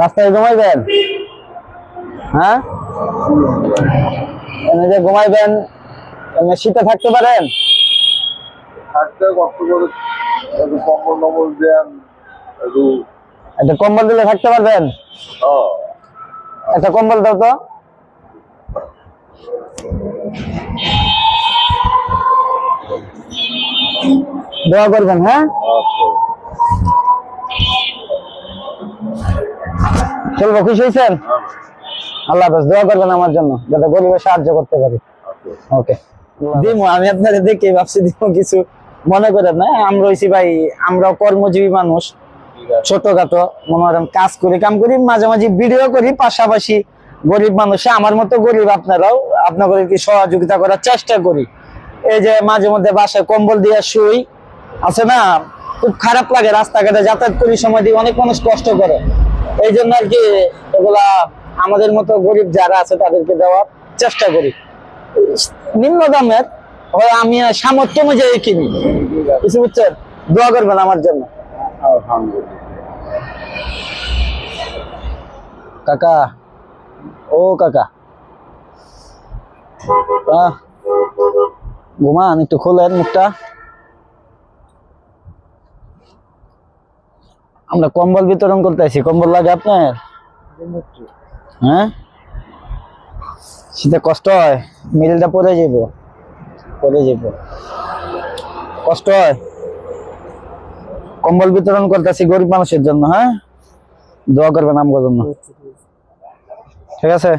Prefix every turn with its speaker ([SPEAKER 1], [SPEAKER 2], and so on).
[SPEAKER 1] রাস্তায় ঘুমাইবেন? হ্যাঁ, এমনি যে ঘুমাইবেন, এমনি শীতে থাকতে পারেন?
[SPEAKER 2] থাকতে কষ্ট করে একটু কম্বল টম্বল দেন একটু।
[SPEAKER 1] একটা কম্বল দিলে থাকতে পারবেন? একটা কম্বল দাও তো। দোয়া করবেন। হ্যাঁ, চলবো। খুশি হয়েছেন? আল্লাহ হাফেজ। দোয়া করবেন আমার জন্য যাতে গরিবের সাহায্য করতে পারি। ওকে, দিমু। আমি আপনাদের দেখে ভাবছি দিমু, কিছু মনে করেন না। আমরা হইছি ভাই, আমরাও কর্মজীবী মানুষ, ছোটখাটো মনে করেন কাজ করি, কাম করি, মাঝে মাঝে ভিডিও করি, পাশাপাশি গরিব মানুষ আমার মতো গরিব আপনারাও, আপনাদেরকে সহযোগিতা করার চেষ্টা করি। এই যে মাঝে মধ্যে বাসায় কম্বল দিয়ে শুই, আছে না, খুব খারাপ লাগে। রাস্তাঘাটে যাতায়াত করি সময় দিয়ে অনেক মানুষ কষ্ট করে, এই জন্য আর কি এগুলা আমাদের মতো গরিব যারা আছে তাদেরকে দেওয়ার চেষ্টা করি। নিম্ন দামের হয়, আমি সামর্থ্য অনুযায়ী কিনি, কিছু বুঝছেন? দোয়া করবেন আমার জন্য। কাকা, ও কাকা, ঘুমান, একটু খোলেন মুখটা। আমরা কম্বল বিতরণ করতে আছি। কম্বল লাগে আপনার? হ্যাঁ, শীতে কষ্ট হয়, মিলটা পরে যাব, কষ্ট হয়। কম্বল বিতরণ করতেছি গরিব মানুষের জন্য। হ্যাঁ, দোয়া করবেন আমার জন্য, ঠিক আছে?